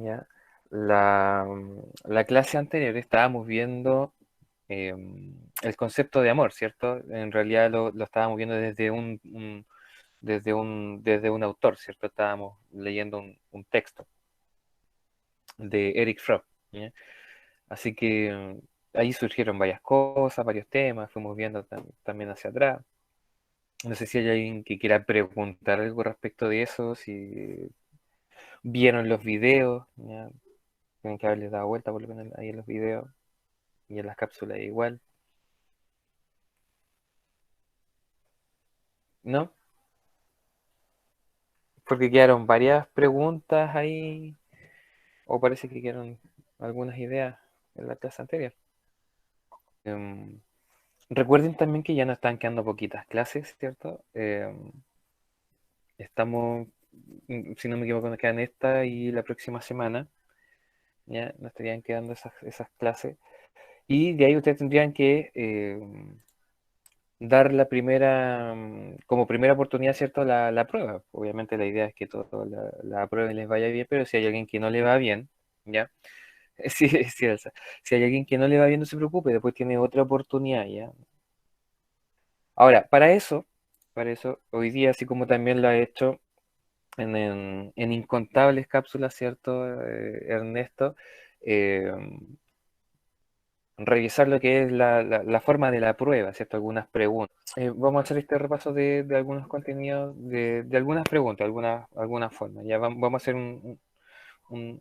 ¿ya? La clase anterior estábamos viendo el concepto de amor, ¿cierto? En realidad lo estábamos viendo desde un autor, ¿cierto? Estábamos leyendo un texto de Eric Fromm, ¿ya? Así que ahí surgieron varias cosas, varios temas, fuimos viendo también hacia atrás. No sé si hay alguien que quiera preguntar algo respecto de eso, si vieron los videos, ¿ya? Tienen que haberles dado vuelta por lo menos ahí en los videos y en las cápsulas igual, ¿no? Porque quedaron varias preguntas ahí, o parece que quedaron algunas ideas en la clase anterior. Em, Recuerden también que ya nos están quedando poquitas clases, ¿cierto? Estamos, si no me equivoco, nos quedan esta y la próxima semana, ya nos estarían quedando esas clases. Y de ahí ustedes tendrían que dar como primera oportunidad, ¿cierto? La prueba. Obviamente la idea es que todo la prueba les vaya bien, pero si hay alguien que no le va bien, ¿ya? Sí, sí, Elsa. Si hay alguien que no le va bien, no se preocupe, después tiene otra oportunidad, ¿ya? Ahora, para eso, hoy día, así como también lo ha hecho en incontables cápsulas, ¿cierto, Ernesto? Eh, Revisar lo que es la forma de la prueba, ¿cierto? Algunas preguntas. Vamos a hacer este repaso de algunos contenidos, de algunas preguntas, alguna forma. Ya vamos a hacer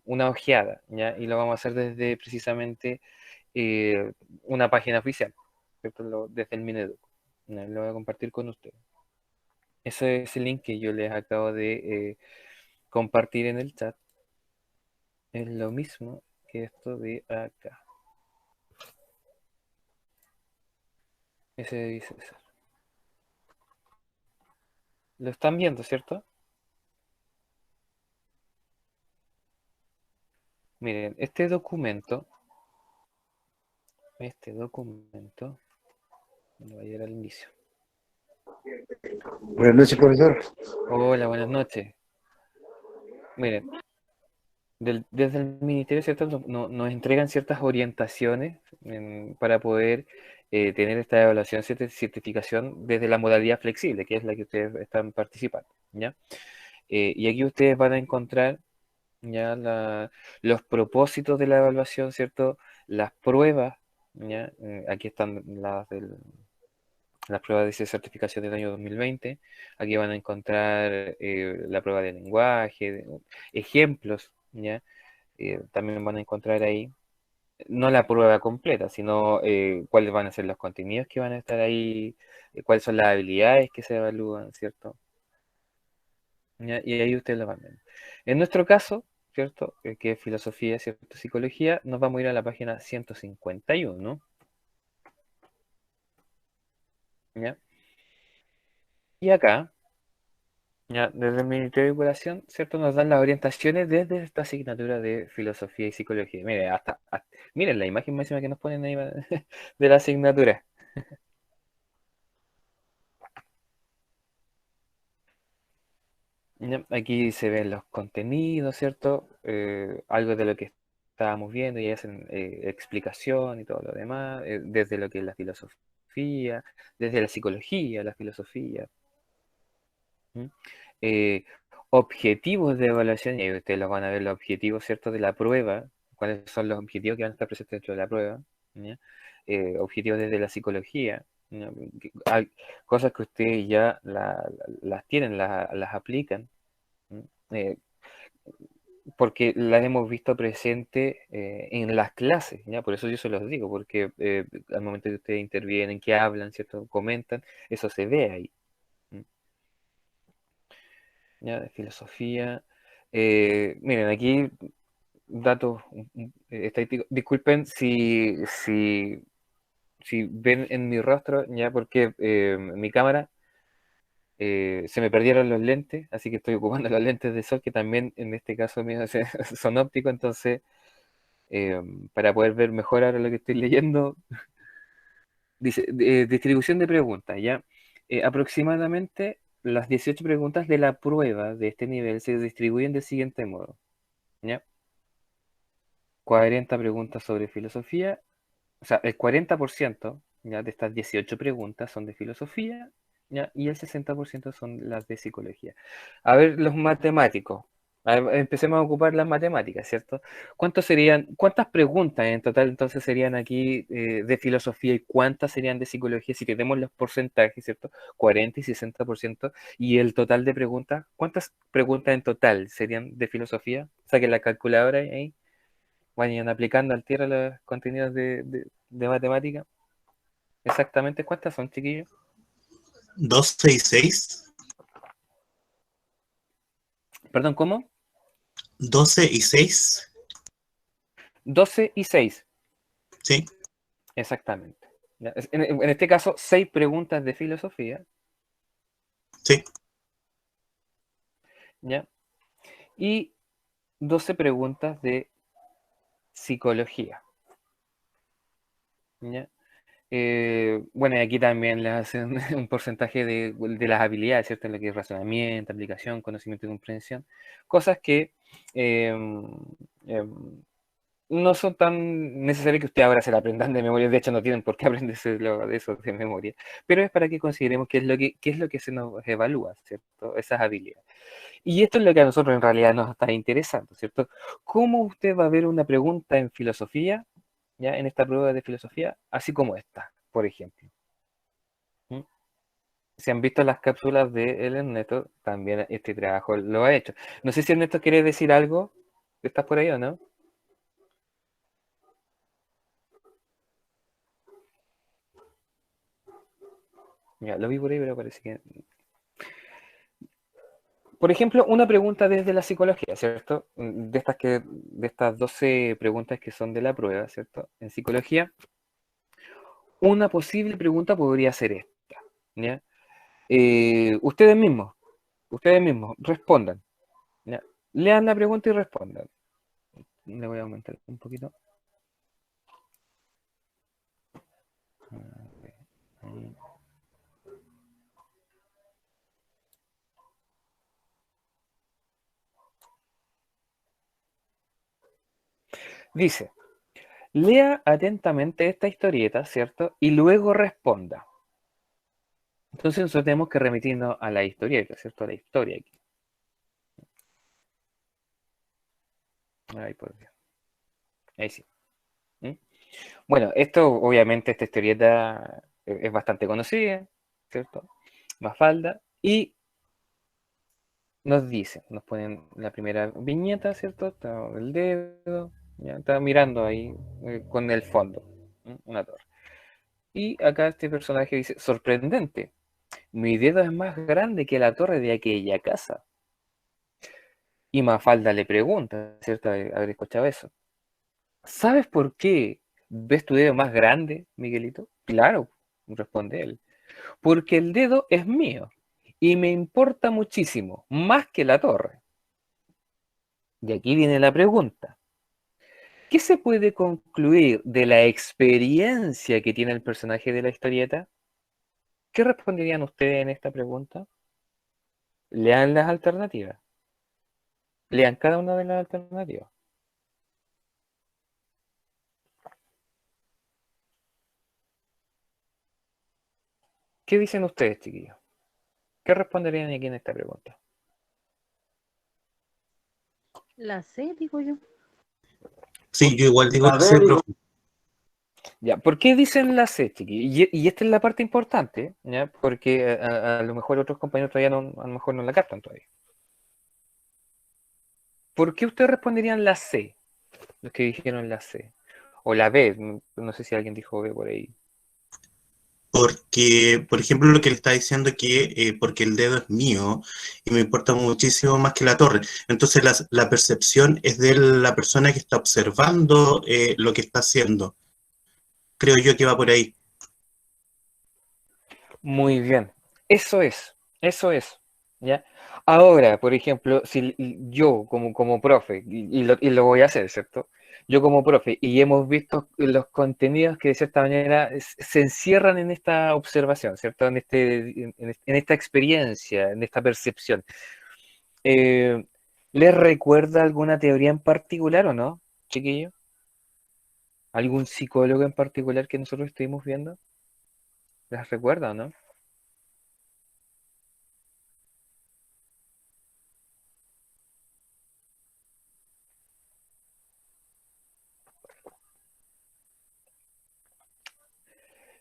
una ojeada, ¿ya? Y lo vamos a hacer desde precisamente una página oficial, ¿cierto? Desde el Mineduc. ¿Ya? Lo voy a compartir con ustedes. Ese es el link que yo les acabo de compartir en el chat. Es lo mismo que esto de acá. Ese dice César. Lo están viendo, ¿cierto? Miren, este documento, lo voy a ir al inicio. Buenas noches, profesor. Hola, buenas noches. Miren, desde el Ministerio, ¿cierto? Nos entregan ciertas orientaciones para poder tener esta evaluación, certificación desde la modalidad flexible, que es la que ustedes están participando, ¿ya? Y aquí ustedes van a encontrar ya los propósitos de la evaluación, ¿cierto? Las pruebas, ¿ya? Aquí están las pruebas de certificación del año 2020. Aquí van a encontrar la prueba de lenguaje, ejemplos, ¿ya? También van a encontrar ahí, no la prueba completa, sino cuáles van a ser los contenidos que van a estar ahí, cuáles son las habilidades que se evalúan, ¿cierto? ¿Ya? Y ahí ustedes lo van viendo. En nuestro caso, ¿cierto? Que es filosofía, ¿cierto? Psicología, nos vamos a ir a la página 151, ¿ya? Y acá, ya, desde el Ministerio de Educación, ¿cierto? Nos dan las orientaciones desde esta asignatura de filosofía y psicología. Miren, miren la imagen máxima que nos ponen ahí de la asignatura. ¿Ya? Aquí se ven los contenidos, ¿cierto? Algo de lo que estábamos viendo y hacen explicación y todo lo demás, desde lo que es la filosofía, desde la psicología, la filosofía. ¿M? Eh, Objetivos de evaluación, y ahí ustedes los van a ver los objetivos, ¿cierto? De la prueba, cuáles son los objetivos que van a estar presentes dentro de la prueba, ¿ya? Objetivos desde la psicología, ¿ya? Hay cosas que ustedes ya las tienen, las aplican. ¿M? Porque las hemos visto presente en las clases, ¿ya? Por eso yo se los digo, porque al momento que ustedes intervienen, que hablan, ¿cierto? Comentan, eso se ve ahí, ¿m? ¿Ya? De filosofía. Miren, aquí datos estadísticos. Disculpen si ven en mi rostro, ya porque mi cámara se me perdieron los lentes, así que estoy ocupando los lentes de sol, que también en este caso mío son ópticos, entonces para poder ver mejor ahora lo que estoy leyendo, dice distribución de preguntas, ¿ya? Aproximadamente las 18 preguntas de la prueba de este nivel se distribuyen del siguiente modo, ¿ya? 40 preguntas sobre filosofía, o sea, el 40% ya, de estas 18 preguntas son de filosofía, ya, y el 60% son las de psicología. A ver, los matemáticos. A ver, empecemos a ocupar las matemáticas, ¿cierto? ¿Cuántas preguntas en total entonces serían aquí de filosofía y cuántas serían de psicología si tenemos los porcentajes, ¿cierto? 40 y 60%. Y el total de preguntas, ¿cuántas preguntas en total serían de filosofía? Saquen la calculadora ahí, vayan aplicando al tiro los contenidos de matemática. Exactamente, ¿cuántas son, chiquillos? 12 y 6. Perdón, ¿cómo? 12 y 6. 12 y 6, Sí, exactamente. ¿Ya? En este caso, 6 preguntas de filosofía, sí. ¿ya? Y 12 preguntas de psicología, ¿ya? Bueno, y aquí también les hacen un porcentaje de las habilidades, ¿cierto? En lo que es razonamiento, aplicación, conocimiento y comprensión. Cosas que eh, eh, no son tan necesarias que ustedes ahora se la aprendan de memoria. De hecho, no tienen por qué aprenderse de eso de memoria. Pero es para que consideremos qué es lo que se nos evalúa, ¿cierto? Esas habilidades. Y esto es lo que a nosotros en realidad nos está interesando, ¿cierto? ¿Cómo usted va a ver una pregunta en filosofía, ya en esta prueba de filosofía, así como esta, por ejemplo? ¿Mm? Si han visto las cápsulas de el Ernesto, también este trabajo lo ha hecho. No sé si Ernesto quiere decir algo. ¿Estás por ahí o no? Ya, lo vi por ahí, pero parece que... Por ejemplo, una pregunta desde la psicología, ¿cierto? De estas 12 preguntas que son de la prueba, ¿cierto? En psicología, una posible pregunta podría ser esta, ¿ya? Ustedes mismos, respondan, ¿ya? Lean la pregunta y respondan. Le voy a aumentar un poquito. Ahí. Dice, lea atentamente esta historieta, ¿cierto? Y luego responda. Entonces nosotros tenemos que remitirnos a la historieta, ¿cierto? A la historia aquí. Ay, por Dios. Ahí sí. ¿Mm? Bueno, esto obviamente esta historieta es bastante conocida, ¿cierto? Mafalda. Y nos dicen, nos ponen la primera viñeta, ¿cierto? Está el dedo, ya está mirando ahí con el fondo, una torre. Y acá este personaje dice, sorprendente, mi dedo es más grande que la torre de aquella casa. Y Mafalda le pregunta, ¿cierto? Haber escuchado eso. ¿Sabes por qué ves tu dedo más grande, Miguelito? Claro, responde él. Porque el dedo es mío y me importa muchísimo, más que la torre. Y aquí viene la pregunta. ¿Qué se puede concluir de la experiencia que tiene el personaje de la historieta? ¿Qué responderían ustedes en esta pregunta? Lean las alternativas. Lean cada una de las alternativas. ¿Qué dicen ustedes, chiquillos? ¿Qué responderían aquí en esta pregunta? La C, digo yo. Sí, yo igual digo La que B, sí, digo, profe. Ya, ¿por qué dicen la C, chiquillos? Y esta es la parte importante, ¿ya? Porque a lo mejor otros compañeros todavía no, a lo mejor no la captan todavía. ¿Por qué ustedes responderían la C? Los que dijeron la C. O la B, no sé si alguien dijo B por ahí. Porque, por ejemplo, lo que le está diciendo que porque el dedo es mío y me importa muchísimo más que la torre. Entonces la percepción es de la persona que está observando lo que está haciendo. Creo yo que va por ahí. Muy bien. Eso es. ¿Ya? Ahora, por ejemplo, si yo como profe, y lo voy a hacer, ¿cierto? Yo como profe, y hemos visto los contenidos que de cierta manera se encierran en esta observación, ¿cierto? En esta experiencia, en esta percepción. Eh, ¿Les recuerda alguna teoría en particular o no, chiquillo? ¿Algún psicólogo en particular que nosotros estuvimos viendo? ¿Las recuerda o no?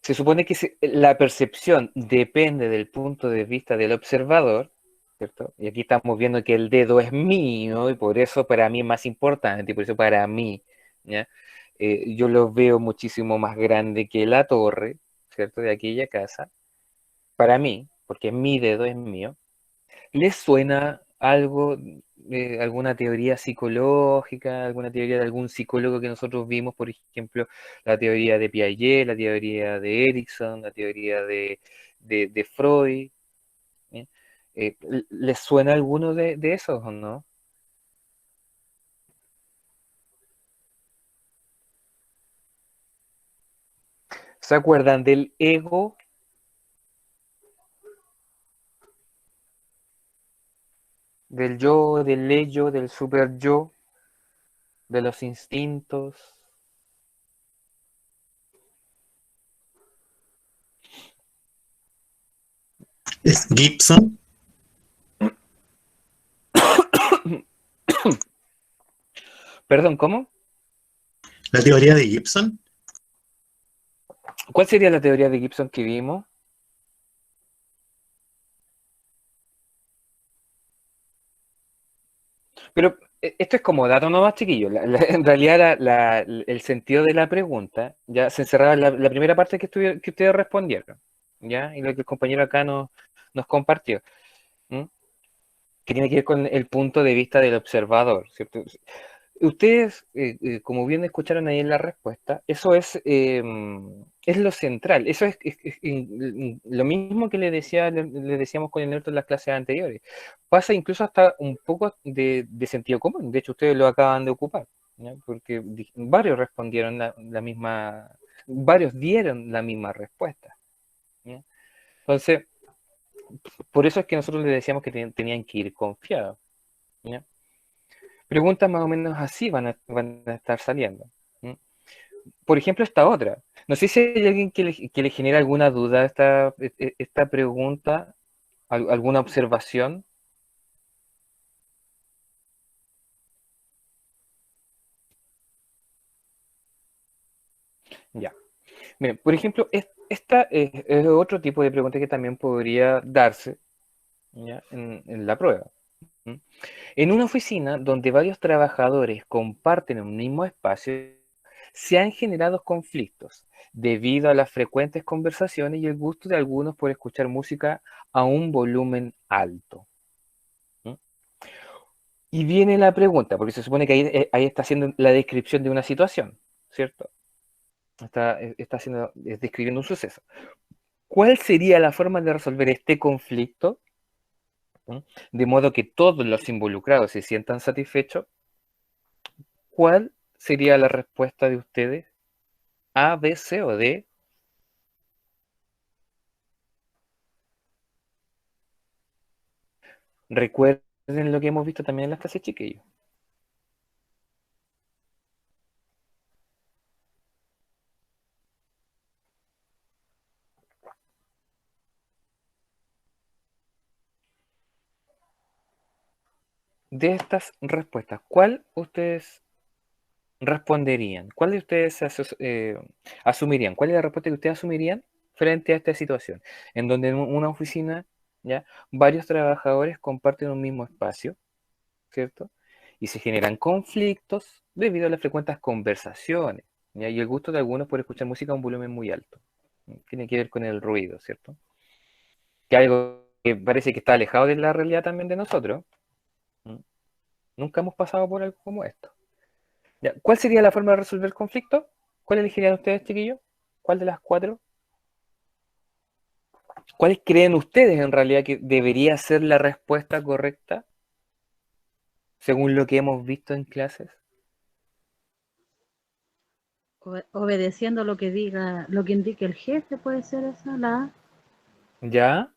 Se supone que la percepción depende del punto de vista del observador, ¿cierto? Y aquí estamos viendo que el dedo es mío y por eso para mí es más importante, y por eso para mí, ¿ya? Yo lo veo muchísimo más grande que la torre, ¿cierto? De aquella casa, para mí, porque mi dedo es mío. ¿Les suena algo, alguna teoría psicológica, alguna teoría de algún psicólogo que nosotros vimos, por ejemplo, la teoría de Piaget, la teoría de Erickson, la teoría de Freud? ¿Eh? ¿Les suena alguno de esos o no? ¿Se acuerdan del ego, del yo, del ello, del super yo, de los instintos? ¿Es Gibson? Perdón, ¿cómo? ¿La teoría de Gibson? ¿Cuál sería la teoría de Gibson que vimos? Pero esto es como dato nomás, chiquillo. En realidad, el sentido de la pregunta ya se encerraba en la primera parte que ustedes respondieron, ¿ya? Y lo que el compañero acá nos compartió, ¿m? Que tiene que ver con el punto de vista del observador, ¿cierto? Ustedes, como bien escucharon ahí en la respuesta, eso es lo central. Eso es lo mismo que le decíamos con el Nerto en las clases anteriores. Pasa incluso hasta un poco de sentido común. De hecho, ustedes lo acaban de ocupar, ¿ya? Porque varios respondieron la misma, varios dieron la misma respuesta, ¿ya? Entonces, por eso es que nosotros les decíamos que tenían que ir confiados, ¿ya? Preguntas más o menos así van a estar saliendo. ¿Mm? Por ejemplo, esta otra. No sé si hay alguien que le genera alguna duda a esta pregunta, alguna observación. Ya. Miren, por ejemplo, esta es otro tipo de pregunta que también podría darse, ¿ya? En la prueba. ¿Mm? En una oficina donde varios trabajadores comparten un mismo espacio, se han generado conflictos debido a las frecuentes conversaciones y el gusto de algunos por escuchar música a un volumen alto. ¿Mm? Y viene la pregunta, porque se supone que ahí está haciendo la descripción de una situación, ¿cierto? Está describiendo un suceso. ¿Cuál sería la forma de resolver este conflicto? ¿Mm? De modo que todos los involucrados se sientan satisfechos. ¿Cuál sería la respuesta de ustedes? ¿A, B, C o D? Recuerden lo que hemos visto también en las clases, chiquillos. De estas respuestas, ¿cuál ustedes responderían? ¿Cuál de ustedes asumirían? ¿Cuál es la respuesta que ustedes asumirían frente a esta situación? En donde en una oficina, ¿ya? Varios trabajadores comparten un mismo espacio, ¿cierto? Y se generan conflictos debido a las frecuentes conversaciones, ¿ya? Y el gusto de algunos por escuchar música a un volumen muy alto. Tiene que ver con el ruido, ¿cierto? Que algo que parece que está alejado de la realidad también de nosotros. Nunca hemos pasado por algo como esto. Ya, ¿cuál sería la forma de resolver el conflicto? ¿Cuál elegirían ustedes, chiquillos? ¿Cuál de las cuatro? ¿Cuáles creen ustedes en realidad que debería ser la respuesta correcta según lo que hemos visto en clases? Obedeciendo lo que diga, lo que indique el jefe, puede ser esa la A. ¿Ya?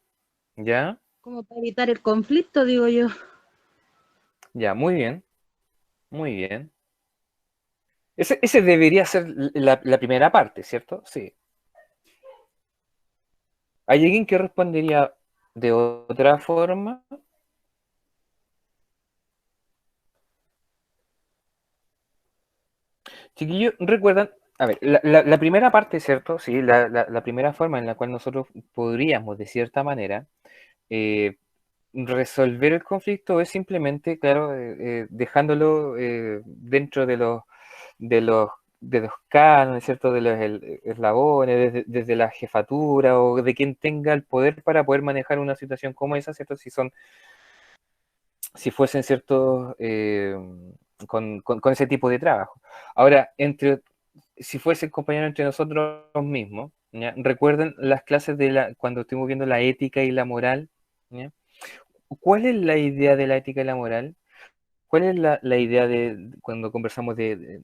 ¿Ya? Como para evitar el conflicto, digo yo. Ya, muy bien. Muy bien. Ese debería ser la primera parte, ¿cierto? Sí. ¿Hay alguien que respondería de otra forma? Chiquillos, recuerdan, a ver, la primera parte, ¿cierto? Sí, la primera forma en la cual nosotros podríamos, de cierta manera, eh, resolver el conflicto es simplemente, claro, dejándolo dentro de los cánones, ¿cierto? De los eslabones, desde la jefatura o de quien tenga el poder para poder manejar una situación como esa, ¿cierto? Si fuesen ciertos con ese tipo de trabajo. Ahora, si fuesen compañeros entre nosotros mismos, ¿ya? Recuerden las clases cuando estuvimos viendo la ética y la moral, ¿ya? ¿Cuál es la idea de la ética y la moral? ¿Cuál es la idea de cuando conversamos de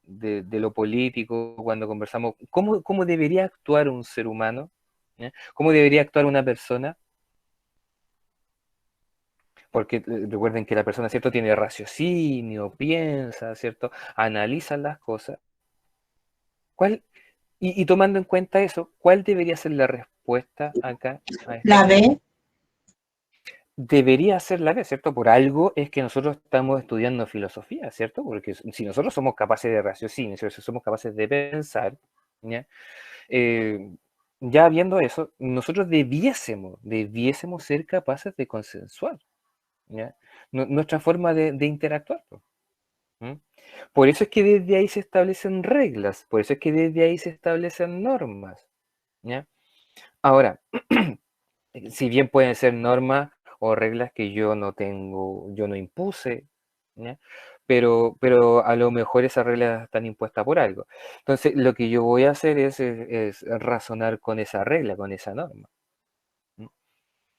lo político, cuando conversamos, cómo debería actuar un ser humano? ¿Ya? ¿Cómo debería actuar una persona? Porque recuerden que la persona, ¿cierto? Tiene raciocinio, piensa, ¿cierto? Analiza las cosas. ¿Cuál, y tomando en cuenta eso, ¿cuál debería ser la respuesta acá a esta La pregunta? B, Debería ser la B, ¿cierto? Por algo es que nosotros estamos estudiando filosofía, ¿cierto? Porque si nosotros somos capaces de raciocinio, si somos capaces de pensar, ¿ya? Eh, ya viendo eso, nosotros debiésemos ser capaces de consensuar, ¿ya? Nuestra forma de interactuar, pues. ¿Mm? Por eso es que desde ahí se establecen reglas, por eso es que desde ahí se establecen normas, ¿ya? Ahora, si bien pueden ser normas o reglas que yo no impuse, ¿ya? Pero a lo mejor esas reglas están impuestas por algo. Entonces, lo que yo voy a hacer es razonar con esa regla, con esa norma. ¿Mm?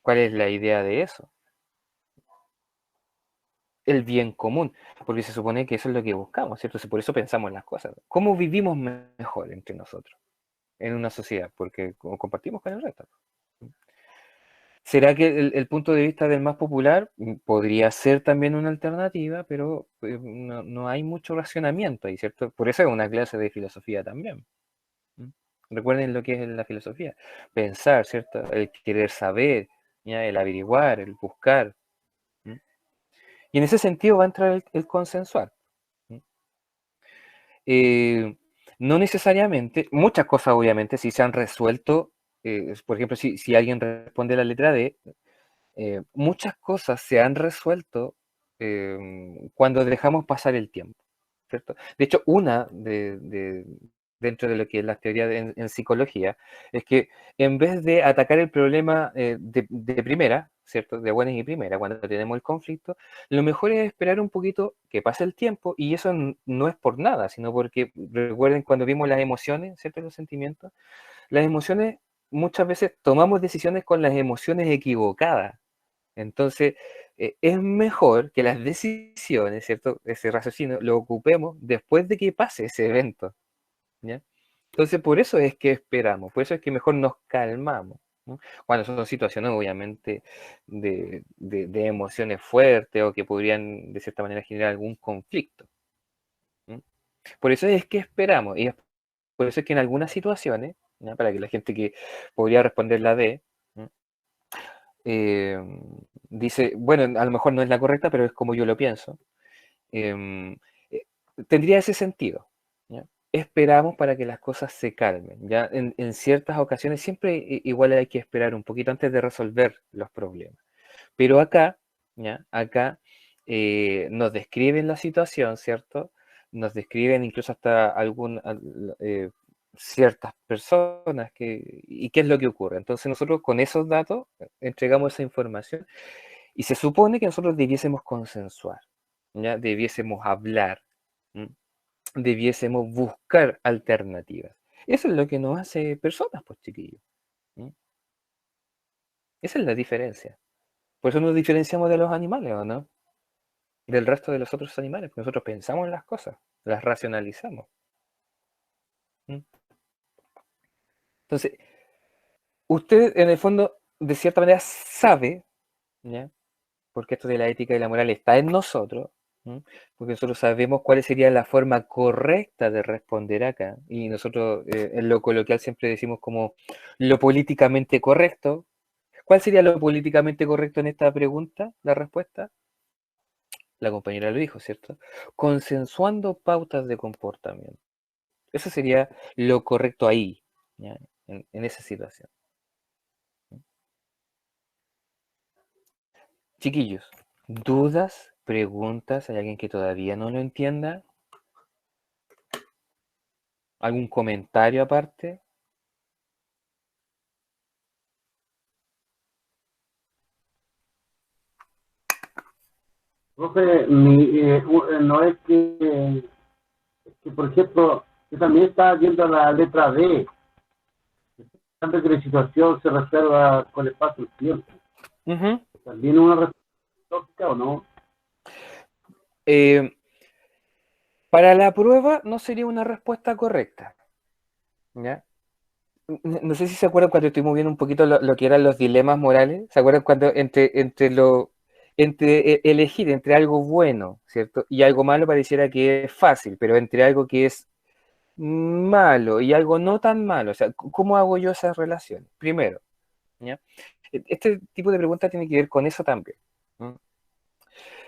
¿Cuál es la idea de eso? El bien común, porque se supone que eso es lo que buscamos, ¿cierto? Por eso pensamos en las cosas. ¿Cómo vivimos mejor entre nosotros en una sociedad? Porque compartimos con el resto. ¿Será que el punto de vista del más popular podría ser también una alternativa, pero no hay mucho racionamiento ahí, ¿cierto? Por eso es una clase de filosofía también. ¿Mm? Recuerden lo que es la filosofía. Pensar, ¿cierto? El querer saber, ¿ya? El averiguar, el buscar. ¿Mm? Y en ese sentido va a entrar el consensuar. ¿Mm? Eh, no necesariamente, muchas cosas obviamente sí se han resuelto, por ejemplo, si alguien responde la letra D, muchas cosas se han resuelto cuando dejamos pasar el tiempo, ¿cierto? De hecho, dentro de lo que es la teoría en psicología, es que en vez de atacar el problema de primera, ¿cierto? De buenas y primera, cuando tenemos el conflicto, lo mejor es esperar un poquito que pase el tiempo, y eso no es por nada, sino porque recuerden cuando vimos las emociones, ¿cierto? Los sentimientos, las emociones, muchas veces tomamos decisiones con las emociones equivocadas. Entonces, es mejor que las decisiones, ¿cierto? Ese raciocinio lo ocupemos después de que pase ese evento, ¿ya? Entonces, por eso es que esperamos, por eso es que mejor nos calmamos, ¿no? Cuando son situaciones, obviamente, de emociones fuertes o que podrían, de cierta manera, generar algún conflicto, ¿no? Por eso es que esperamos, y por eso es que en algunas situaciones, ¿ya? Para que la gente que podría responder la D, ¿no? eh, dice, bueno, a lo mejor no es la correcta, pero es como yo lo pienso, em, eh, tendría ese sentido, ¿ya? Esperamos para que las cosas se calmen, ¿ya? En ciertas ocasiones siempre igual hay que esperar un poquito antes de resolver los problemas. Pero acá, ¿ya? Acá nos describen la situación, ¿cierto? Nos describen incluso hasta ciertas personas y qué es lo que ocurre. Entonces nosotros con esos datos entregamos esa información y se supone que nosotros debiésemos consensuar, ¿ya? Debiésemos hablar, ¿m? Debiésemos buscar alternativas. Eso es lo que nos hace personas, pues, chiquillos. ¿M? Esa es la diferencia. Por eso nos diferenciamos de los animales, ¿o no? Del resto de los otros animales, porque nosotros pensamos en las cosas, las racionalizamos. ¿M? Entonces, usted en el fondo, de cierta manera, sabe, ¿ya? Porque esto de la ética y la moral está en nosotros, Porque nosotros sabemos cuál sería la forma correcta de responder acá. Y nosotros en lo coloquial siempre decimos como lo políticamente correcto. ¿Cuál sería lo políticamente correcto en esta pregunta? La respuesta. La compañera lo dijo, ¿cierto? Consensuando pautas de comportamiento. Eso sería lo correcto ahí, ¿ya? En esa situación. Chiquillos, ¿dudas, preguntas? ¿Hay alguien que todavía no lo entienda? ¿Algún comentario aparte? Profe, no es que, por ejemplo, yo también estaba viendo la letra D, tanto que la situación se reserva con el paso del tiempo. Ujú. ¿También una respuesta lógica o no? Para la prueba no sería una respuesta correcta, ¿ya? No sé si se acuerdan cuando estuvimos viendo un poquito lo que eran los dilemas morales. ¿Se acuerdan cuando entre elegir entre algo bueno, ¿cierto? Y algo malo pareciera que es fácil, pero entre algo que es malo y algo no tan malo, o sea, ¿cómo hago yo esas relaciones? Primero, ¿ya? Este tipo de preguntas tiene que ver con eso también.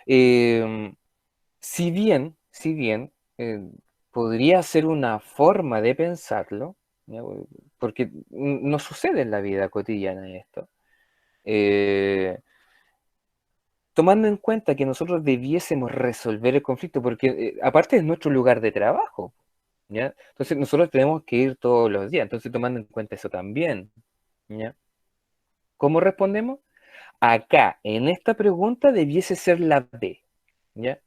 Eh, si bien podría ser una forma de pensarlo, ¿ya? Porque no sucede en la vida cotidiana esto, eh, tomando en cuenta que nosotros debiésemos resolver el conflicto, porque aparte es nuestro lugar de trabajo, ¿ya? Entonces nosotros tenemos que ir todos los días, entonces tomando en cuenta eso también, ¿ya? ¿Cómo respondemos? Acá, en esta pregunta debiese ser la B, ¿ya?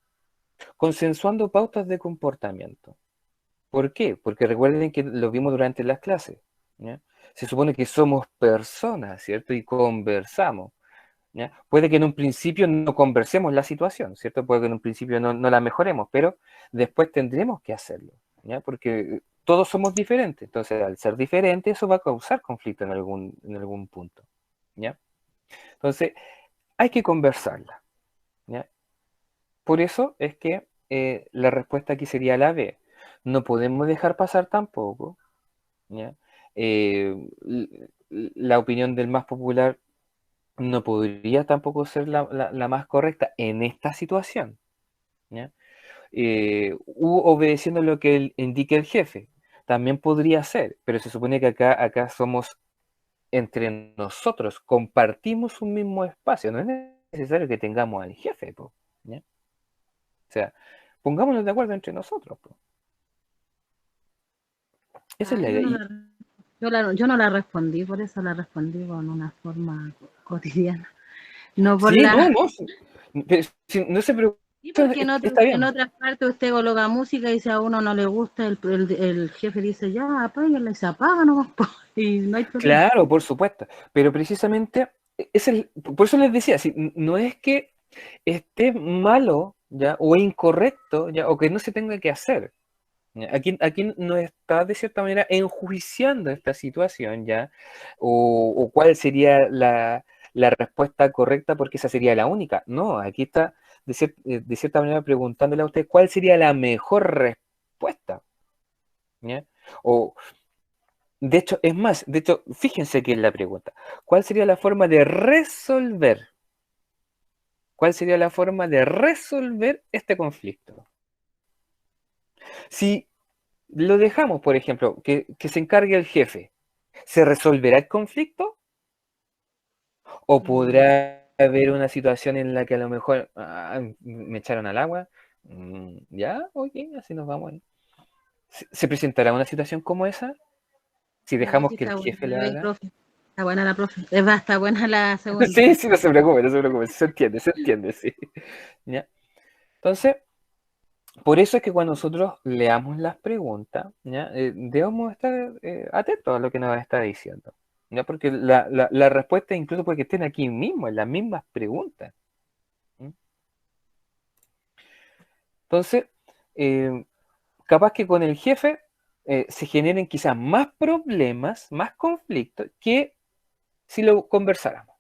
Consensuando pautas de comportamiento. ¿Por qué? Porque recuerden que lo vimos durante las clases, ¿ya? Se supone que somos personas, ¿cierto? Y conversamos, ¿ya? Puede que en un principio no conversemos la situación, ¿cierto? Puede que en un principio no la mejoremos, pero después tendremos que hacerlo, ¿ya? Porque todos somos diferentes, entonces al ser diferentes eso va a causar conflicto en algún punto, ¿ya? Entonces hay que conversarla, ¿ya? Por eso es que la respuesta aquí sería la B. No podemos dejar pasar tampoco, ¿ya? La opinión del más popular no podría tampoco ser la más correcta en esta situación, ¿ya? Obedeciendo lo que indique el jefe. También podría ser, pero se supone que acá somos entre nosotros, compartimos un mismo espacio, no es necesario que tengamos al jefe, po, ¿ya? O sea, pongámonos de acuerdo entre nosotros, po. Esa es la Yo no idea. la, yo no la respondí, por eso la respondí con una forma cotidiana. No por Sí, la... no, pero no se preocupe, Sí, porque está en bien. otras partes usted coloca música y si a uno no le gusta, el jefe dice, ya, apáguenla y se apaga nomás, po, y no hay problema. Claro, por supuesto, pero precisamente, por eso les decía, si, no es que esté malo, ¿ya? O incorrecto, ¿ya? O que no se tenga que hacer. ¿Ya? Aquí no está de cierta manera enjuiciando esta situación, ¿ya? O cuál sería la respuesta correcta porque esa sería la única. No, aquí está de cierta manera preguntándole a usted cuál sería la mejor respuesta, ¿ya? O, de hecho, es más, de hecho, fíjense que es la pregunta. ¿Cuál sería la forma de resolver? ¿Cuál sería la forma de resolver este conflicto? Si lo dejamos, por ejemplo, que se encargue el jefe, ¿se resolverá el conflicto? ¿O podrá haber una situación en la que a lo mejor me echaron al agua? Ya, ok, así nos vamos ahí. ¿Se presentará una situación como esa? Si No, dejamos sí que el está jefe buena le la haga. profe. Está buena la profe. Es más, está buena la segunda. Sí, sí, no se preocupe, no se preocupe, se entiende, sí. ¿Ya? Entonces, por eso es que cuando nosotros leamos las preguntas, ¿ya? Debemos estar atentos a lo que nos está diciendo, ¿ya? Porque la respuesta incluso puede que estén aquí mismo, en las mismas preguntas. ¿Sí? Entonces, capaz que con el jefe se generen quizás más problemas, más conflictos, que si lo conversáramos.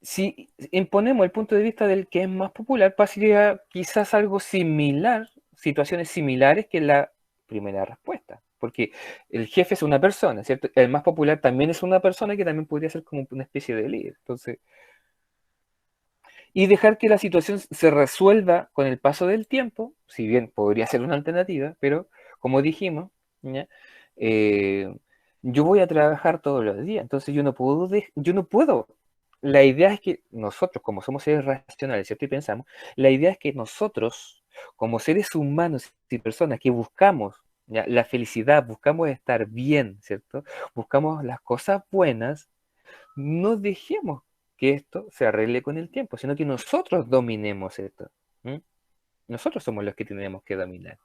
si imponemos el punto de vista del que es más popular, pasaría quizás algo similar, situaciones similares que la primera respuesta. Porque el jefe es una persona, ¿cierto? El más popular también es una persona que también podría ser como una especie de líder. Entonces, y dejar que la situación se resuelva con el paso del tiempo, si bien podría ser una alternativa, pero como dijimos, ¿ya? Eh, yo voy a trabajar todos los días, entonces yo no puedo. La idea es que nosotros, como somos seres racionales, ¿cierto? Y pensamos, la idea es que nosotros, como seres humanos y personas que buscamos, ¿ya?, la felicidad, buscamos estar bien, ¿cierto? Buscamos las cosas buenas, no dejemos que esto se arregle con el tiempo, sino que nosotros dominemos esto. ¿M? Nosotros somos los que tenemos que dominar.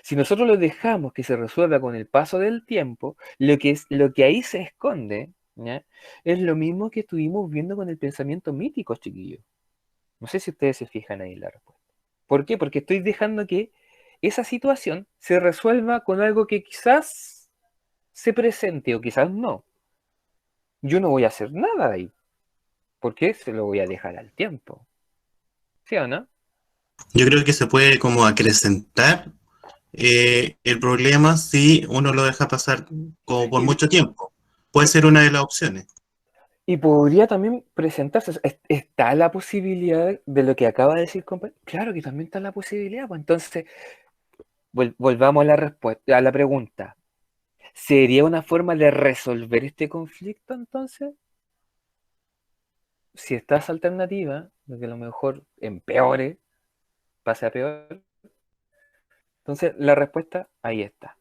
Si nosotros lo dejamos que se resuelva con el paso del tiempo, lo que ahí se esconde, ¿ya?, es lo mismo que estuvimos viendo con el pensamiento mítico, chiquillos. No sé si ustedes se fijan ahí en la respuesta. ¿Por qué? Porque estoy dejando que esa situación se resuelva con algo que quizás se presente o quizás no. Yo no voy a hacer nada ahí. ¿Por qué? Se lo voy a dejar al tiempo. ¿Sí o no? Yo creo que se puede como acrecentar el problema si uno lo deja pasar como por Y, mucho tiempo. Puede ser una de las opciones. y podría también presentarse. ¿Está la posibilidad de lo que acaba de decir, compañero? Claro que también está la posibilidad. Pues entonces, volvamos a la respuesta, a la pregunta. ¿Sería una forma de resolver este conflicto entonces? Si está esa alternativa, de que a lo mejor empeore, pase a peor. Entonces, la respuesta ahí está.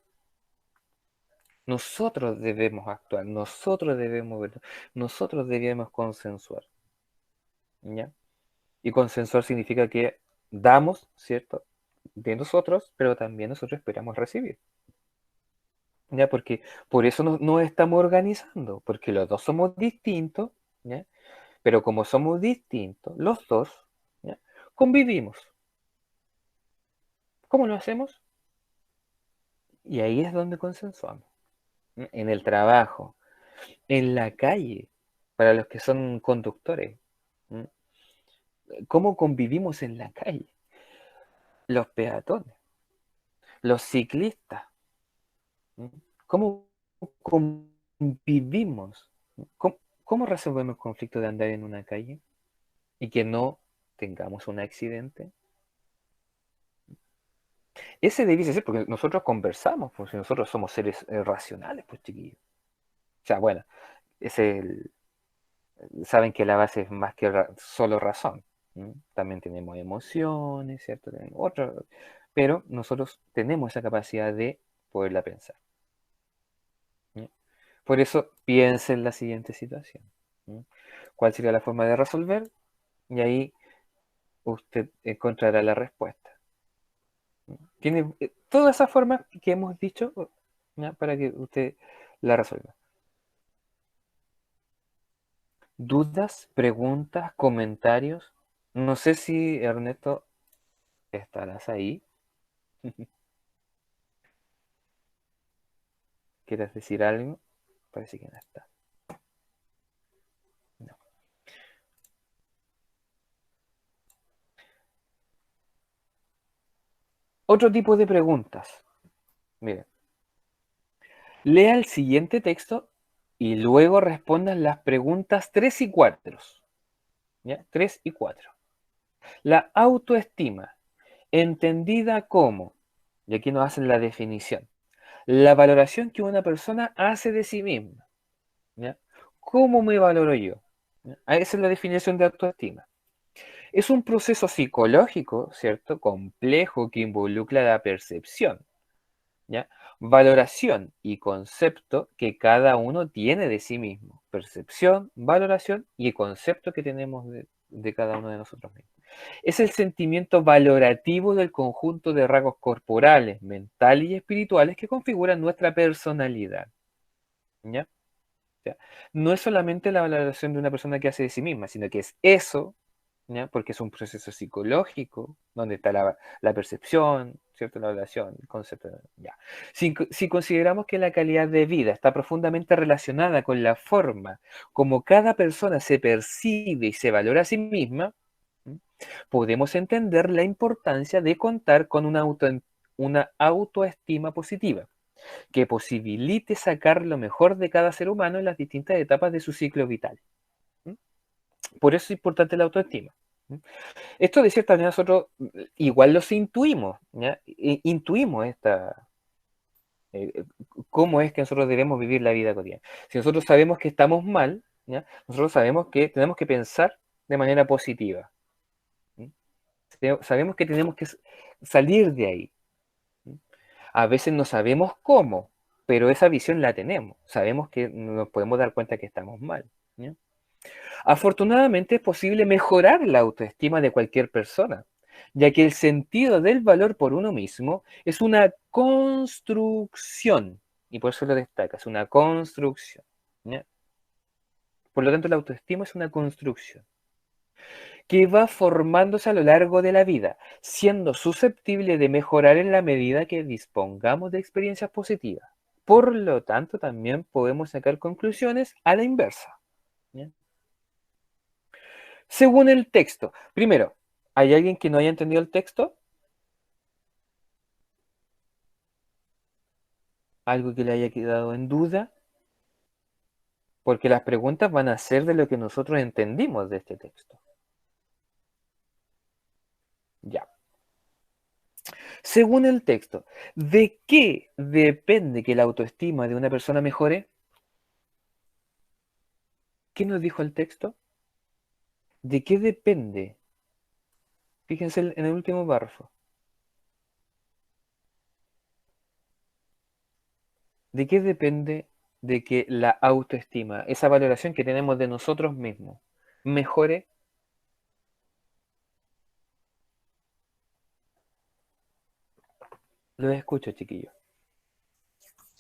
Nosotros debemos actuar, nosotros debemos ver, nosotros debemos consensuar, ¿ya? Y consensuar significa que damos, ¿cierto?, de nosotros, pero también nosotros esperamos recibir, ¿ya? Porque por eso nos estamos organizando, porque los dos somos distintos, ¿ya? Pero como somos distintos, los dos, ¿ya?, convivimos. ¿Cómo lo hacemos? Y ahí es donde consensuamos. ¿Mm? En el trabajo, en la calle, para los que son conductores. ¿Mm? ¿Cómo convivimos en la calle? Los peatones, los ciclistas. ¿Mm? ¿Cómo convivimos? ¿Cómo resolvemos el conflicto de andar en una calle y que no tengamos un accidente? Ese debiese ser, porque nosotros conversamos, pues si nosotros somos seres racionales, pues chiquillos. O sea, bueno, es saben que la base es más que solo razón. ¿Mm? También tenemos emociones, ¿cierto? Tenemos pero nosotros tenemos esa capacidad de poderla pensar. ¿Mm? Por eso piense en la siguiente situación. ¿Mm? ¿Cuál sería la forma de resolver? Y ahí usted encontrará la respuesta. ¿Mm? Tiene todas esas formas que hemos dicho, ¿ya?, para que usted la resuelva. ¿Dudas, preguntas, comentarios? No sé si, Ernesto, estarás ahí. ¿Quieres decir algo? Parece que no está. No. Otro tipo de preguntas. Miren, lea el siguiente texto y luego respondan las preguntas 3 y 4. ¿Ya? 3 y 4. La autoestima, entendida como, y aquí nos hacen la definición, la valoración que una persona hace de sí misma. ¿Ya? ¿Cómo me valoro yo? ¿Ya? Esa es la definición de autoestima. Es un proceso psicológico, ¿cierto?, complejo que involucra la percepción, ¿ya?, valoración y concepto que cada uno tiene de sí mismo. Percepción, valoración y concepto que tenemos de cada uno de nosotros mismos. Es el sentimiento valorativo del conjunto de rasgos corporales, mentales y espirituales que configuran nuestra personalidad. ¿Ya? O sea, no es solamente la valoración de una persona que hace de sí misma, sino que es eso, ¿ya?, porque es un proceso psicológico, donde está la percepción, ¿cierto? La evaluación, el concepto. Ya. Si consideramos que la calidad de vida está profundamente relacionada con la forma como cada persona se percibe y se valora a sí misma, podemos entender la importancia de contar con una autoestima positiva, que posibilite sacar lo mejor de cada ser humano en las distintas etapas de su ciclo vital. Por eso es importante la autoestima. Esto de cierta manera nosotros igual los intuimos, ¿ya? Intuimos cómo es que nosotros debemos vivir la vida cotidiana. Si nosotros sabemos que estamos mal, ¿ya? Nosotros sabemos que tenemos que pensar de manera positiva. Sabemos que tenemos que salir de ahí. A veces no sabemos cómo, pero esa visión la tenemos. Sabemos que nos podemos dar cuenta que estamos mal, ¿ya? Afortunadamente es posible mejorar la autoestima de cualquier persona, ya que el sentido del valor por uno mismo es una construcción, y por eso lo destaca, es una construcción, ¿ya? Por lo tanto, la autoestima es una construcción que va formándose a lo largo de la vida, siendo susceptible de mejorar en la medida que dispongamos de experiencias positivas. Por lo tanto, también podemos sacar conclusiones a la inversa, ¿ya? Según el texto. Primero, ¿hay alguien que no haya entendido el texto? ¿Algo que le haya quedado en duda? Porque las preguntas van a ser de lo que nosotros entendimos de este texto. Ya. Según el texto, ¿de qué depende que la autoestima de una persona mejore? ¿Qué nos dijo el texto? ¿De qué depende? Fíjense en el último párrafo. ¿De qué depende de que la autoestima, esa valoración que tenemos de nosotros mismos, mejore? Los escucho, chiquillos.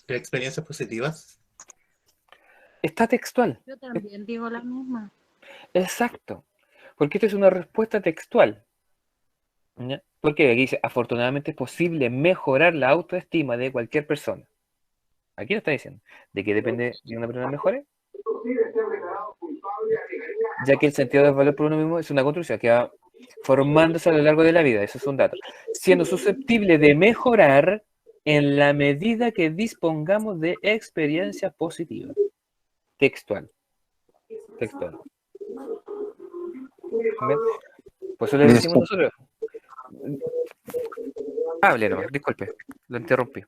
¿Experiencias positivas? Está textual. Yo también digo la misma. Exacto. Porque esto es una respuesta textual, ¿ya? Porque aquí dice, afortunadamente es posible mejorar la autoestima de cualquier persona. Aquí lo está diciendo. ¿De qué depende de una persona mejore? Ya que el sentido del valor por uno mismo es una construcción que va formándose a lo largo de la vida. Eso es un dato. Siendo susceptible de mejorar en la medida que dispongamos de experiencias positivas. Textual. Textual. ¿Ven? Por eso le decimos nosotros. Hable nomás, disculpe, lo interrumpí.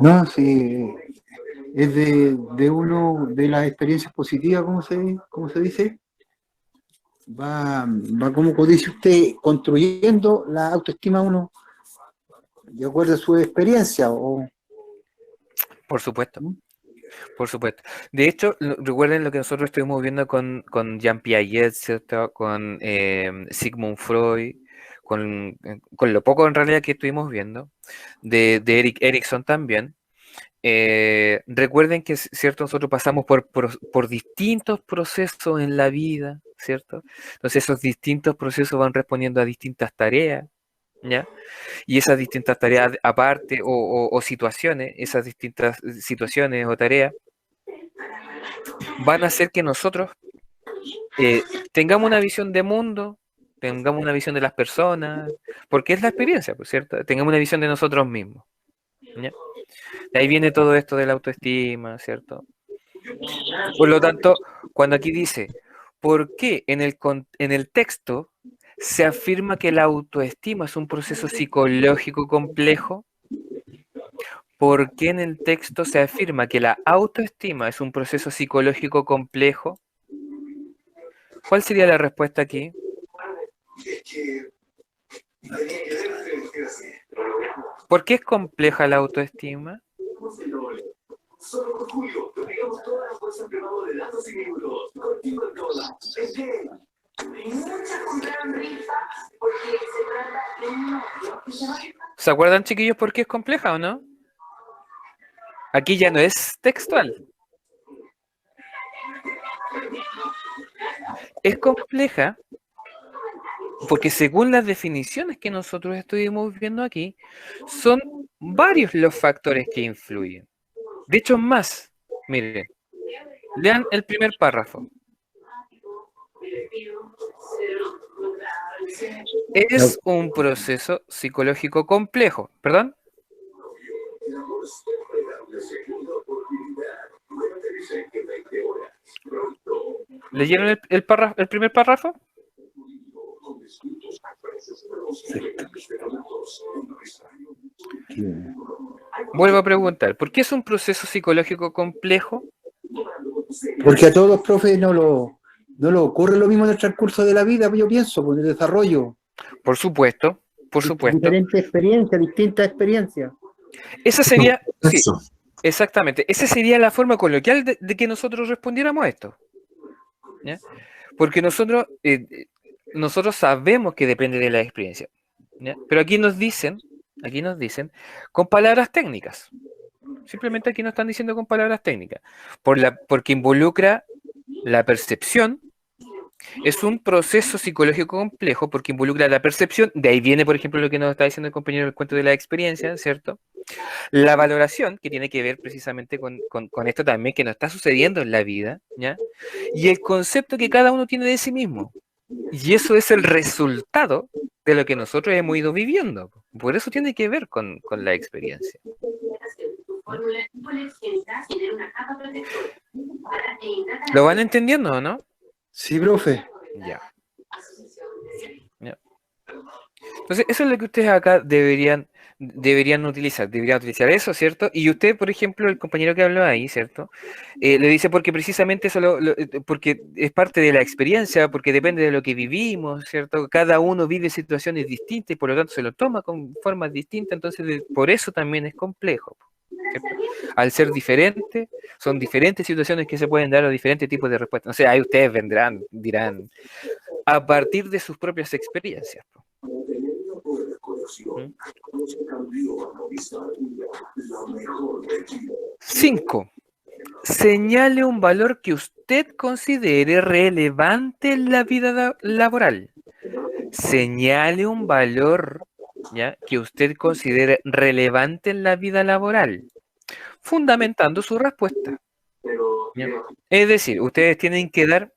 No, sí, es de uno de las experiencias positivas, ¿cómo se dice? Va como dice usted, construyendo la autoestima uno de acuerdo a su experiencia. Por supuesto, por supuesto. De hecho, recuerden lo que nosotros estuvimos viendo con Jean Piaget, ¿cierto? Con Sigmund Freud, con lo poco en realidad que estuvimos viendo, de Erik Erikson también. Recuerden que, ¿cierto? Nosotros pasamos por distintos procesos en la vida, ¿cierto? Entonces esos distintos procesos van respondiendo a distintas tareas, ¿ya? Y esas distintas tareas aparte o situaciones, esas distintas situaciones o tareas van a hacer que nosotros tengamos una visión de mundo, tengamos una visión de las personas, porque es la experiencia, por cierto, tengamos una visión de nosotros mismos, ¿ya? De ahí viene todo esto de la autoestima, ¿cierto? Por lo tanto, cuando aquí dice, ¿por qué en el texto se afirma que la autoestima es un proceso psicológico complejo? ¿Por qué en el texto se afirma que la autoestima es un proceso psicológico complejo? ¿Cuál sería la respuesta aquí? ¿Por qué es compleja la autoestima? ¿Se acuerdan, chiquillos, por qué es compleja o no? Aquí ya no es textual. Es compleja Porque según las definiciones que nosotros estuvimos viendo aquí, son varios los factores que influyen. De hecho, más. Miren, lean el primer párrafo. Es un proceso psicológico complejo. ¿Perdón? ¿Leyeron el primer párrafo? Vuelvo a preguntar, ¿por qué es un proceso psicológico complejo? Porque a todos los profes no lo ocurre lo mismo en el transcurso de la vida, yo pienso, con el desarrollo. Por supuesto, por supuesto. Diferentes experiencias, distintas experiencias. Esa sería, sí, Eso. exactamente, esa sería la forma coloquial de que nosotros respondiéramos a esto. ¿Ya? Porque nosotros sabemos que depende de la experiencia. ¿Ya? Pero aquí nos dicen con palabras técnicas. Simplemente aquí nos están diciendo con palabras técnicas. Porque involucra la percepción. Es un proceso psicológico complejo porque involucra la percepción. De ahí viene, por ejemplo, lo que nos está diciendo el compañero del cuento de la experiencia, ¿cierto? La valoración, que tiene que ver precisamente con esto también, que nos está sucediendo en la vida, ¿ya? Y el concepto que cada uno tiene de sí mismo. Y eso es el resultado de lo que nosotros hemos ido viviendo. Por eso tiene que ver con la experiencia. ¿Lo van entendiendo o no? Sí, profe. Ya. Entonces, eso es lo que ustedes acá deberían utilizar. Deberían utilizar eso, ¿cierto? Y usted, por ejemplo, el compañero que habló ahí, ¿cierto? Le dice porque precisamente eso porque es parte de la experiencia, porque depende de lo que vivimos, ¿cierto? Cada uno vive situaciones distintas y por lo tanto se lo toma con formas distintas, entonces por eso también es complejo, ¿cierto? Al ser diferente, son diferentes situaciones que se pueden dar a diferentes tipos de respuestas. O sea, ahí ustedes dirán, a partir de sus propias experiencias. 5. Señale un valor que usted considere relevante en la vida laboral. Señale un valor, ¿ya?, que usted considere relevante en la vida laboral, fundamentando su respuesta. ¿Ya? Es decir, ustedes tienen que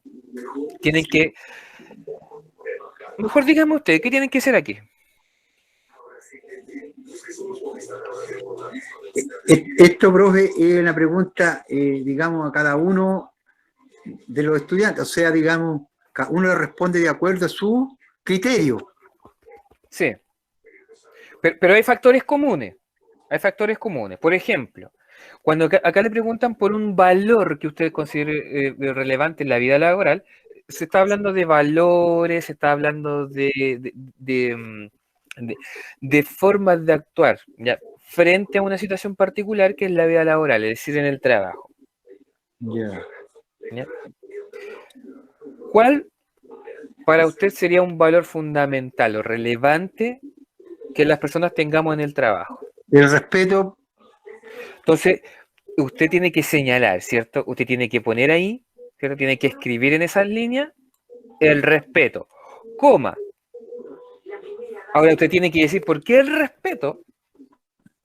mejor díganme ustedes, ¿qué tienen que hacer aquí? Esto, profe, es una pregunta, digamos, a cada uno de los estudiantes. O sea, digamos, cada uno le responde de acuerdo a su criterio. Sí. Pero hay factores comunes. Por ejemplo, cuando acá le preguntan por un valor que usted considere relevante en la vida laboral, se está hablando de valores, se está hablando de formas de actuar, ¿ya?, frente a una situación particular que es la vida laboral, es decir, en el trabajo. Yeah. ¿Ya? ¿Cuál para usted sería un valor fundamental o relevante que las personas tengamos en el trabajo? El respeto. Entonces, usted tiene que señalar, ¿cierto? Usted tiene que poner ahí, ¿cierto? Tiene que escribir en esas líneas el respeto, coma. Ahora usted tiene que decir por qué el respeto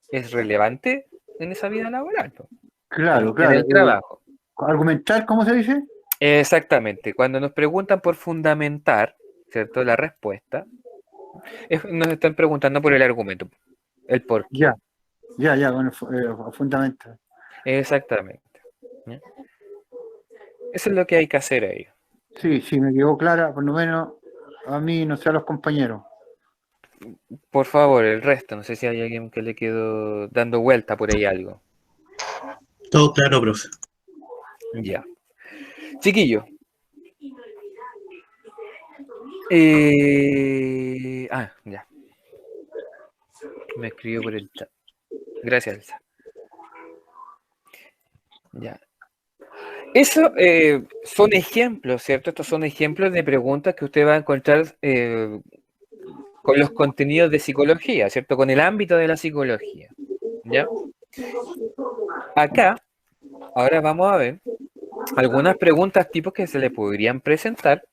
es relevante en esa vida laboral, ¿no? Claro, En el trabajo. Argumentar, ¿cómo se dice? Exactamente. Cuando nos preguntan por fundamentar, ¿cierto?, la respuesta, nos están preguntando por el argumento, el por qué. Ya, bueno, fundamental. Exactamente. ¿Ya? Eso es lo que hay que hacer ahí. Sí, me quedó clara, por lo menos a mí, no sé, a los compañeros. Por favor, el resto, no sé si hay alguien que le quedó dando vuelta por ahí algo. Todo claro, profe. Ya. Chiquillo. Ya. Me escribió por el chat. Gracias, Elsa. Ya. Eso son ejemplos, ¿cierto? Estos son ejemplos de preguntas que usted va a encontrar con los contenidos de psicología, ¿cierto? Con el ámbito de la psicología, ¿ya? Acá, ahora vamos a ver algunas preguntas tipos que se le podrían presentar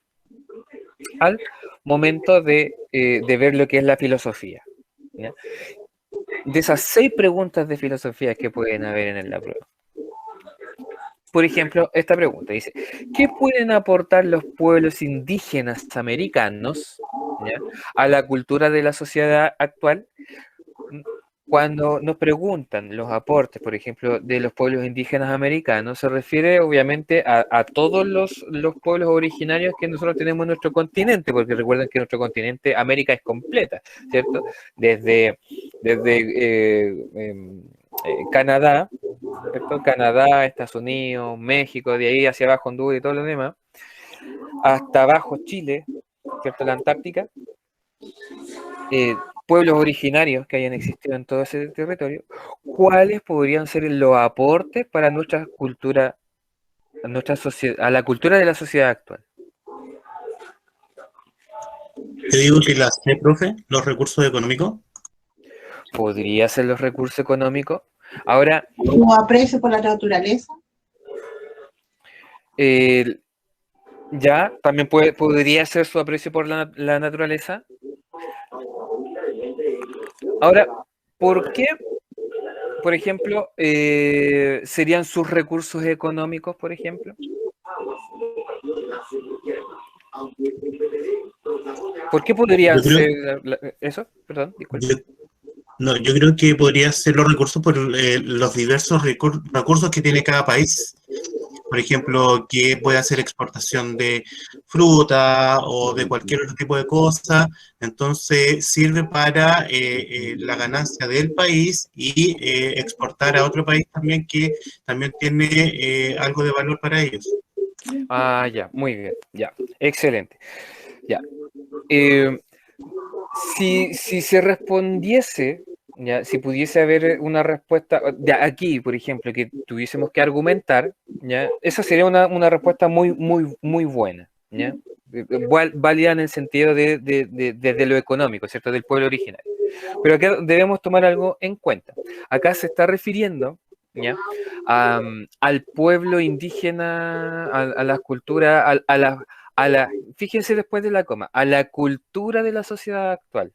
al momento de ver lo que es la filosofía, ¿ya? De esas 6 preguntas de filosofía que pueden haber en la prueba. Por ejemplo, esta pregunta dice, ¿qué pueden aportar los pueblos indígenas americanos, ¿ya?, a la cultura de la sociedad actual? Cuando nos preguntan los aportes, por ejemplo, de los pueblos indígenas americanos, se refiere obviamente a todos los pueblos originarios que nosotros tenemos en nuestro continente, porque recuerden que nuestro continente, América, es completa, ¿cierto? Desde Canadá, ¿cierto? Canadá, Estados Unidos, México, de ahí hacia abajo Honduras y todo lo demás, hasta abajo Chile, ¿cierto? La Antártica. Pueblos originarios que hayan existido en todo ese territorio, ¿cuáles podrían ser los aportes para nuestra cultura, a la cultura de la sociedad actual? Te digo que la sé, profe, los recursos económicos. ¿Podría ser los recursos económicos? Ahora, ¿Su aprecio por la naturaleza? ya, también podría ser su aprecio por la naturaleza. Ahora, ¿por qué, por ejemplo, serían sus recursos económicos, por ejemplo? ¿Por qué podría ser eso? Perdón, disculpe. Yo creo que podría ser los recursos por los diversos recursos que tiene cada país. Por ejemplo, que puede hacer exportación de fruta o de cualquier otro tipo de cosa. Entonces, sirve para la ganancia del país y exportar a otro país también que también tiene algo de valor para ellos. Ah, ya, muy bien, ya, excelente. Ya. Si se respondiese, ya, si pudiese haber una respuesta de aquí, por ejemplo, que tuviésemos que argumentar, ya, esa sería una respuesta muy buena, ya, válida en el sentido de lo económico, ¿cierto?, del pueblo originario. Pero acá debemos tomar algo en cuenta. Acá se está refiriendo, ¿ya?, al pueblo indígena, a la cultura, fíjense después de la coma, a la cultura de la sociedad actual.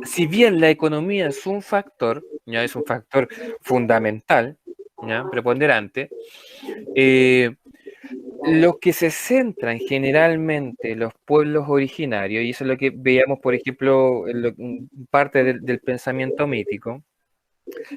Si bien la economía es un factor, ya es un factor fundamental, ya, preponderante, lo que se centran generalmente los pueblos originarios, y eso es lo que veíamos, por ejemplo, en parte del pensamiento mítico,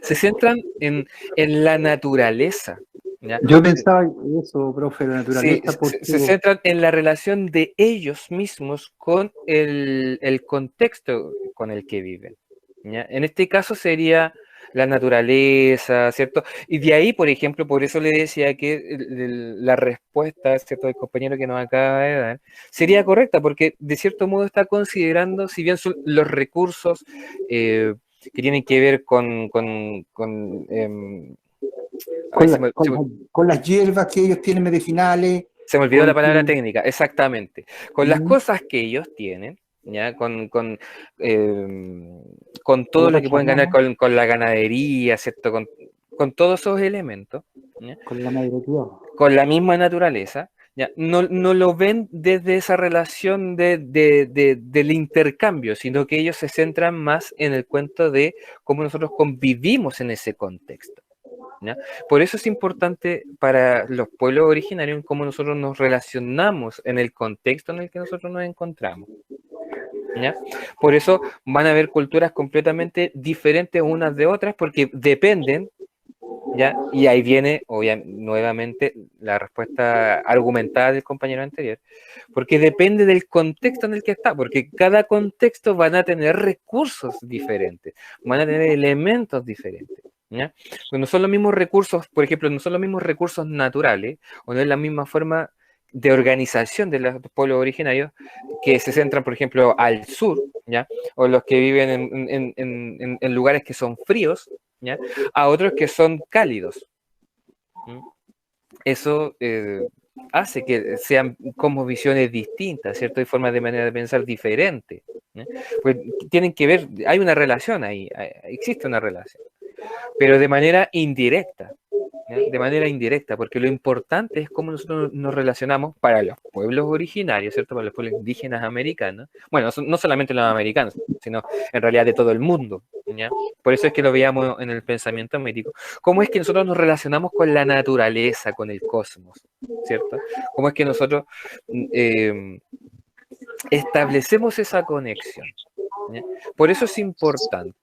se centran en la naturaleza, ¿ya? Yo pensaba eso, profe, la naturaleza. Sí, se centran en la relación de ellos mismos con el contexto con el que viven, ¿ya? En este caso sería la naturaleza, ¿cierto? Y de ahí, por ejemplo, por eso le decía que la respuesta, ¿cierto?, del compañero que nos acaba de dar, sería correcta, porque de cierto modo está considerando, si bien son los recursos que tienen que ver con las hierbas que ellos tienen medicinales. Se me olvidó la palabra técnica, exactamente. Con las cosas que ellos tienen, ¿ya? Con todo lo que pueden ganar con la ganadería, ¿cierto? Con todos esos elementos, ¿ya? Con la madre tierra. Con la misma naturaleza, ¿ya? No lo ven desde esa relación del intercambio, sino que ellos se centran más en el cuento de cómo nosotros convivimos en ese contexto, ¿ya? Por eso es importante para los pueblos originarios cómo nosotros nos relacionamos en el contexto en el que nosotros nos encontramos, ¿ya? Por eso van a haber culturas completamente diferentes unas de otras, porque dependen, ¿ya? Y ahí viene nuevamente la respuesta argumentada del compañero anterior, porque depende del contexto en el que está, porque cada contexto van a tener recursos diferentes, van a tener elementos diferentes, ¿ya? Pues no son los mismos recursos, por ejemplo, no son los mismos recursos naturales, o no es la misma forma de organización de los pueblos originarios que se centran, por ejemplo, al sur, ¿ya? O los que viven en lugares que son fríos, ¿ya? A otros que son cálidos. Eso hace que sean como visiones distintas, ¿cierto? Hay formas de manera de pensar diferente, ¿no? Pues tienen que ver, hay una relación ahí, existe una relación, pero de manera indirecta, ¿ya? De manera indirecta, porque lo importante es cómo nosotros nos relacionamos para los pueblos originarios, ¿cierto? Para los pueblos indígenas americanos, bueno, no solamente los americanos, sino en realidad de todo el mundo, ¿ya? Por eso es que lo veíamos en el pensamiento médico. ¿Cómo es que nosotros nos relacionamos con la naturaleza, con el cosmos, ¿cierto? ¿Cómo es que nosotros establecemos esa conexión? ¿Ya? Por eso es importante.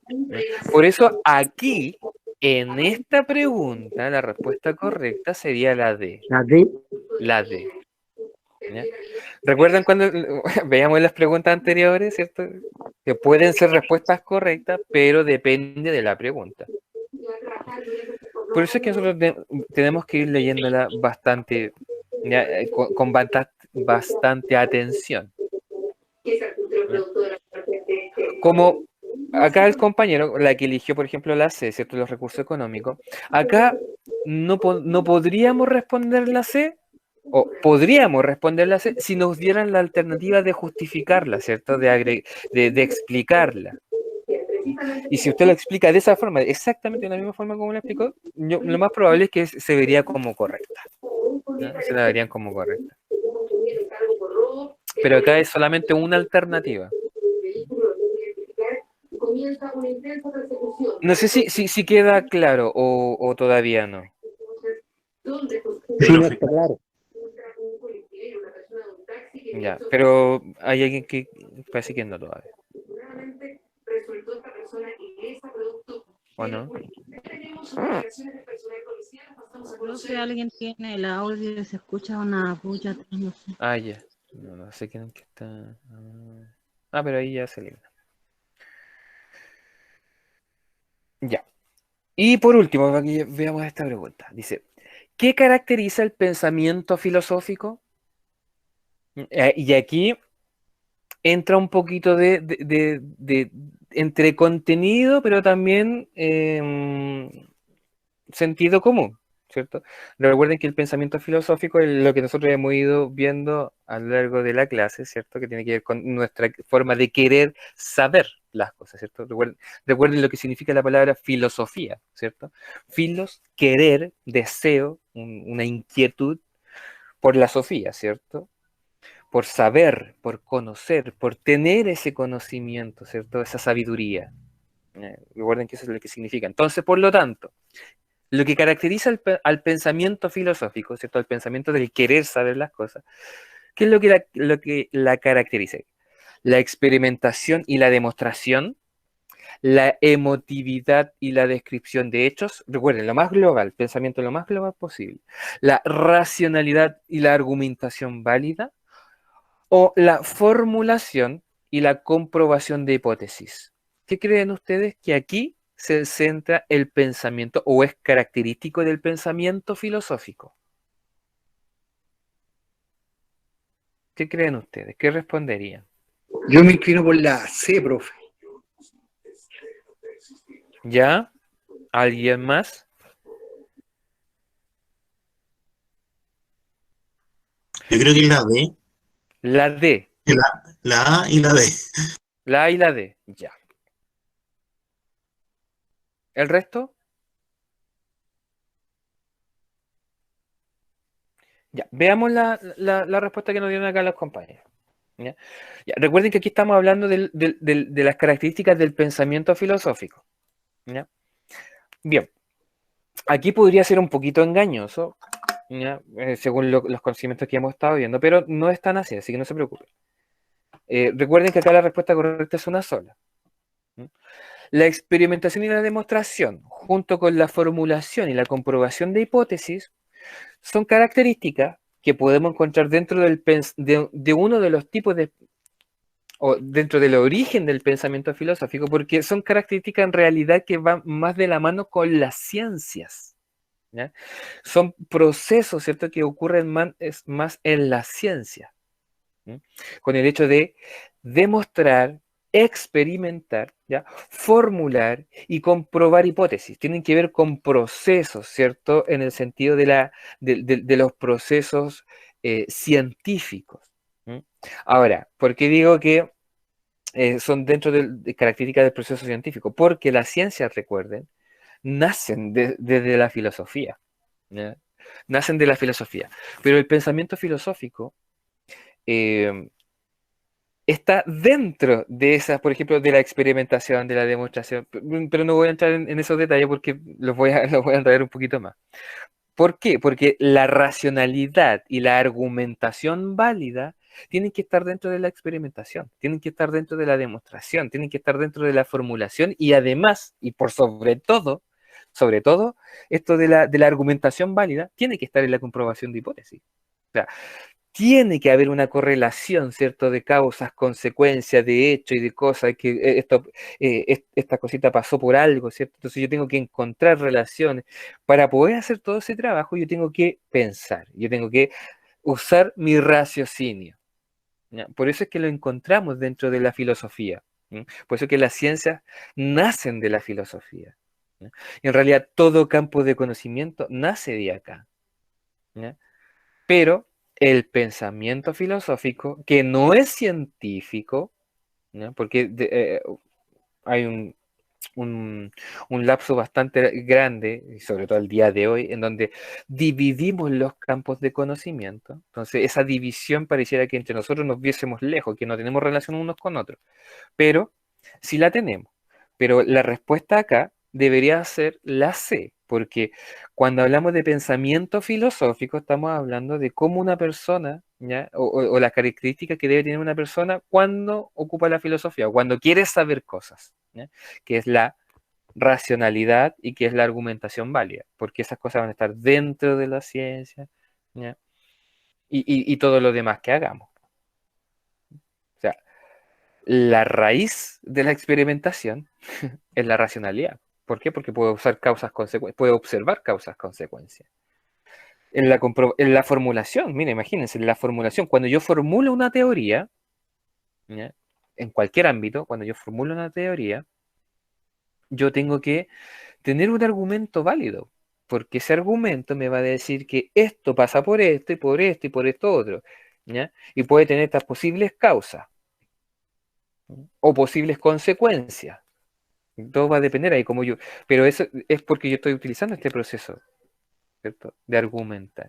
¿Ya? Por eso aquí, en esta pregunta, la respuesta correcta sería la D. La D. La D. ¿Ya? ¿Recuerdan cuando veíamos las preguntas anteriores, cierto? Que pueden ser respuestas correctas, pero depende de la pregunta. Por eso es que nosotros tenemos que ir leyéndola bastante, ¿ya? Con bastante atención. Como acá el compañero, la que eligió, por ejemplo, la C, ¿cierto? Los recursos económicos. Acá no podríamos responder la C, o podríamos responder la C si nos dieran la alternativa de justificarla, ¿cierto? De explicarla. Y si usted lo explica de esa forma, exactamente de la misma forma como lo explicó, lo más probable es que se vería como correcta. ¿No? Se la verían como correcta. Pero acá es solamente una alternativa. No sé si queda claro o todavía no. Sí, no está claro. Ya, pero hay alguien que parece que no todavía. ¿O no? No sé, alguien tiene el audio y se escucha una bulla, no sé. Ah, ya. No sé quién está. Pero ahí ya se elimina. Ya. Y por último, para que veamos esta pregunta. Dice, ¿qué caracteriza el pensamiento filosófico? Y aquí entra un poquito de entre contenido, pero también sentido común, ¿cierto? Recuerden que el pensamiento filosófico es lo que nosotros hemos ido viendo a lo largo de la clase, ¿cierto? Que tiene que ver con nuestra forma de querer saber las cosas, ¿cierto? Recuerden lo que significa la palabra filosofía, ¿cierto? Filos, querer, deseo, una inquietud por la sofía, ¿cierto? Por saber, por conocer, por tener ese conocimiento, ¿cierto? Esa sabiduría. Recuerden que eso es lo que significa. Entonces, por lo tanto, lo que caracteriza al pensamiento filosófico, ¿cierto? Al pensamiento del querer saber las cosas, ¿qué es lo que la caracteriza? La experimentación y la demostración, la emotividad y la descripción de hechos. Recuerden, lo más global, pensamiento lo más global posible. La racionalidad y la argumentación válida, o la formulación y la comprobación de hipótesis. ¿Qué creen ustedes que aquí se centra el pensamiento o es característico del pensamiento filosófico? ¿Qué creen ustedes? ¿Qué responderían? Yo me inclino por la C, profe. ¿Ya? ¿Alguien más? Yo creo que la D, La D. la A y la D. La A y la D. Ya. ¿El resto? Ya. Veamos la respuesta que nos dieron acá los compañeros. ¿Ya? Ya. Recuerden que aquí estamos hablando de las características del pensamiento filosófico. ¿Ya? Bien. Aquí podría ser un poquito engañoso, ¿ya? Según los conocimientos que hemos estado viendo, pero no es tan así que no se preocupen. Recuerden que acá la respuesta correcta es una sola. La experimentación y la demostración, junto con la formulación y la comprobación de hipótesis, son características que podemos encontrar dentro de uno de los tipos o dentro del origen del pensamiento filosófico, porque son características en realidad que van más de la mano con las ciencias. ¿Ya? Son procesos, ¿cierto?, que ocurren más en la ciencia, ¿sí? Con el hecho de demostrar, experimentar, ¿ya?, formular y comprobar hipótesis. Tienen que ver con procesos, ¿cierto?, en el sentido de los procesos científicos. ¿Sí? Ahora, ¿por qué digo que son dentro de características del proceso científico? Porque la ciencia, recuerden, nacen desde la filosofía, ¿ya? Nacen de la filosofía. Pero el pensamiento filosófico está dentro de esas, por ejemplo, de la experimentación, de la demostración, pero no voy a entrar en esos detalles porque los voy a enredar un poquito más. ¿Por qué? Porque la racionalidad y la argumentación válida tienen que estar dentro de la experimentación, tienen que estar dentro de la demostración, tienen que estar dentro de la formulación y además, y por sobre todo, esto de la argumentación válida tiene que estar en la comprobación de hipótesis. O sea, tiene que haber una correlación, ¿cierto? De causas, consecuencias, de hecho y de cosas, que esta cosita pasó por algo, ¿cierto? Entonces yo tengo que encontrar relaciones. Para poder hacer todo ese trabajo, yo tengo que pensar, yo tengo que usar mi raciocinio, ¿ya? Por eso es que lo encontramos dentro de la filosofía. ¿Sí? Por eso es que las ciencias nacen de la filosofía. ¿Ya? Y en realidad todo campo de conocimiento nace de acá. ¿Ya? Pero el pensamiento filosófico, que no es científico, ¿ya? Porque hay un lapso bastante grande, y sobre todo el día de hoy, en donde dividimos los campos de conocimiento. Entonces, esa división pareciera que entre nosotros nos viésemos lejos, que no tenemos relación unos con otros, pero sí la tenemos. Pero la respuesta acá debería ser la C, porque cuando hablamos de pensamiento filosófico, estamos hablando de cómo una persona, ¿ya? O las características que debe tener una persona cuando ocupa la filosofía, o cuando quiere saber cosas, ¿ya? Que es la racionalidad y que es la argumentación válida, porque esas cosas van a estar dentro de la ciencia, ¿ya? Y todo lo demás que hagamos. O sea, la raíz de la experimentación es la racionalidad. ¿Por qué? Porque puedo usar puedo observar causas-consecuencias. En la formulación, mira, imagínense, en la formulación, cuando yo formulo una teoría, ¿ya? En cualquier ámbito, cuando yo formulo una teoría, yo tengo que tener un argumento válido, porque ese argumento me va a decir que esto pasa por esto y por esto y por esto otro, ¿ya? Y puede tener estas posibles causas, ¿ya? O posibles consecuencias. Todo va a depender ahí como yo. Pero eso es porque yo estoy utilizando este proceso, ¿cierto? De argumentar.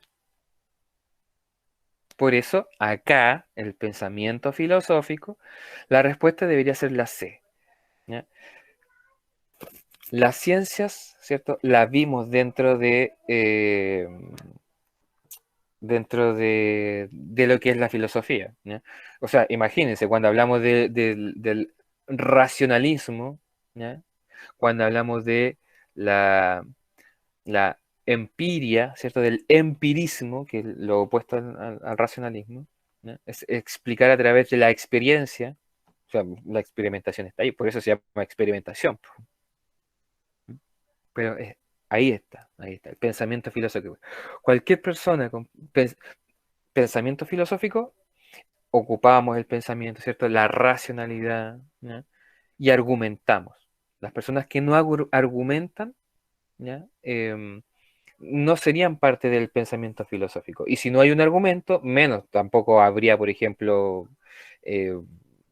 Por eso, acá, el pensamiento filosófico, la respuesta debería ser la C, ¿ya? Las ciencias, ¿cierto? Las vimos dentro de lo que es la filosofía, ¿ya? O sea, imagínense, cuando hablamos del racionalismo, ¿ya? Cuando hablamos de la empiria, ¿cierto? Del empirismo, que es lo opuesto al racionalismo, ¿ya? Es explicar a través de la experiencia, o sea, la experimentación está ahí, por eso se llama experimentación. Pero ahí está, el pensamiento filosófico. Cualquier persona con pensamiento filosófico, ocupamos el pensamiento, ¿cierto? La racionalidad, ¿ya? Y argumentamos. Las personas que no argumentan, ¿ya? No serían parte del pensamiento filosófico. Y si no hay un argumento, menos tampoco habría, por ejemplo, eh,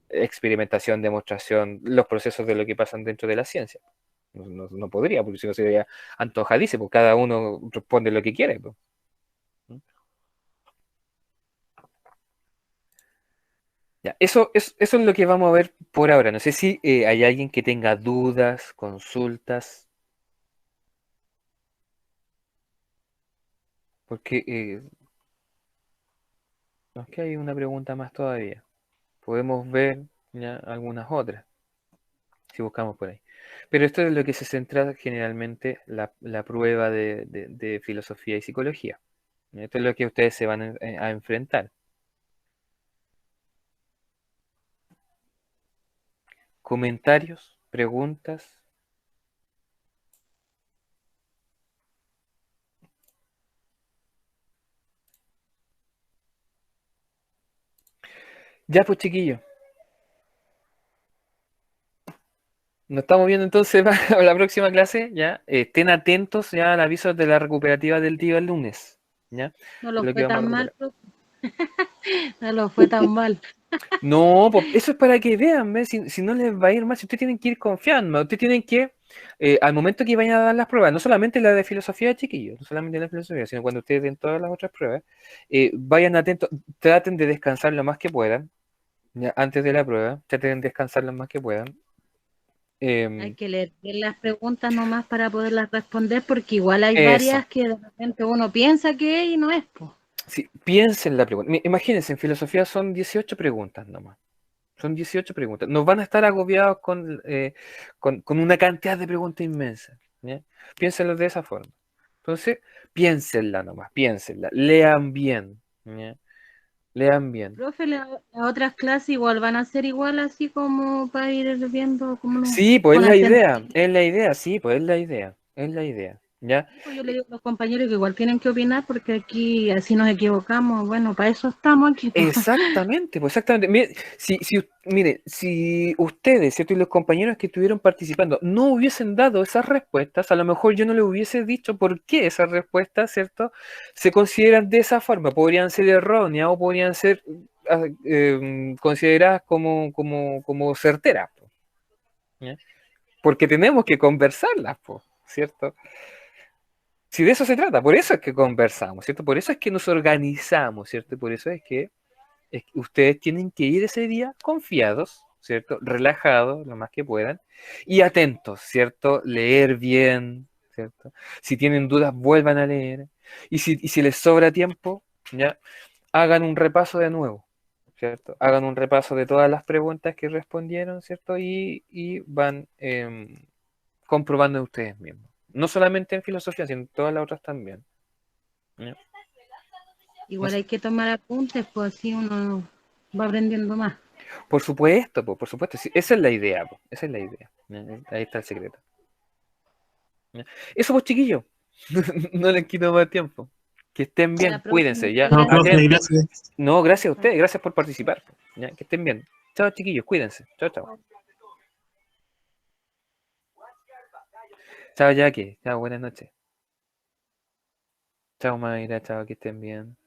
experimentación, demostración, los procesos de lo que pasan dentro de la ciencia. No podría, porque si no sería antojadizo, porque cada uno responde lo que quiere. Pues. Ya, eso es lo que vamos a ver por ahora. No sé si hay alguien que tenga dudas, consultas, porque no es que hay una pregunta más todavía. Podemos ver ya algunas otras, si buscamos por ahí. Pero esto es lo que se centra generalmente la prueba de filosofía y psicología. Esto es lo que ustedes se van a enfrentar. ¿Comentarios? ¿Preguntas? Ya, pues chiquillos. Nos estamos viendo entonces para la próxima clase. Ya, estén atentos ya al aviso de la recuperativa del día el lunes. ¿Ya? No lo Lo que fue vamos a tan mal, recuperar. no lo fue tan mal. No, eso es para que vean, ¿ves? Si no les va a ir mal, si ustedes tienen que ir confiando, ustedes tienen que Al momento que vayan a dar las pruebas, no solamente la de filosofía, chiquillos, no solamente la de filosofía, sino cuando ustedes den todas las otras pruebas, vayan atentos, traten de descansar lo más que puedan, ya, antes de la prueba, traten de descansar lo más que puedan. Hay que leer bien las preguntas nomás para poderlas responder, porque igual hay Eso. varias que de repente uno piensa que es y no es, pues. Sí, piensen la pregunta. Imagínense, en filosofía son 18 preguntas nomás. Son 18 preguntas. Nos van a estar agobiados con una cantidad de preguntas inmensas. ¿Ya? Piénsenlo de esa forma. Entonces, piénsenla nomás, piénsenla. Lean bien. ¿Ya? Lean bien. Profe, las otras clases igual van a ser igual, así como para ir viendo cómo nos Sí, pues es con la atención. idea, sí, pues es la idea, ¿ya? Pues yo le digo a los compañeros que igual tienen que opinar, porque aquí así nos equivocamos. Bueno, para eso estamos aquí, pues. Exactamente, pues exactamente. Mire, mire, si ustedes, ¿cierto? Y los compañeros que estuvieron participando no hubiesen dado esas respuestas, a lo mejor yo no les hubiese dicho por qué esas respuestas, ¿cierto? Se consideran de esa forma, podrían ser erróneas o podrían ser consideradas como certeras, po, ¿ya? Porque tenemos que conversarlas, po, ¿cierto? Si de eso se trata, por eso es que conversamos, ¿cierto? Por eso es que nos organizamos, ¿cierto? Por eso es que ustedes tienen que ir ese día confiados, ¿cierto? Relajados lo más que puedan y atentos, ¿cierto? Leer bien, ¿cierto? Si tienen dudas, vuelvan a leer. Y si les sobra tiempo, ya, hagan un repaso de nuevo, ¿cierto? Hagan un repaso de todas las preguntas que respondieron, ¿cierto? Y van comprobando ustedes mismos. No solamente en filosofía, sino en todas las otras también. ¿Ya? Igual hay que tomar apuntes, pues así uno va aprendiendo más. Por supuesto, por supuesto. Sí, esa es la idea, esa es la idea. Ahí está el secreto. ¿Ya? Eso pues, chiquillos. No les quito más tiempo. Que estén A la bien, próxima, cuídense, ya. No, profe, Atentos. gracias. No, gracias a ustedes, gracias por participar. ¿Ya? Que estén bien. Chao, chiquillos, cuídense. Chao, chao. Chao, Jackie. Chao, buenas noches. Chao, Mayra. Chao, que estén bien.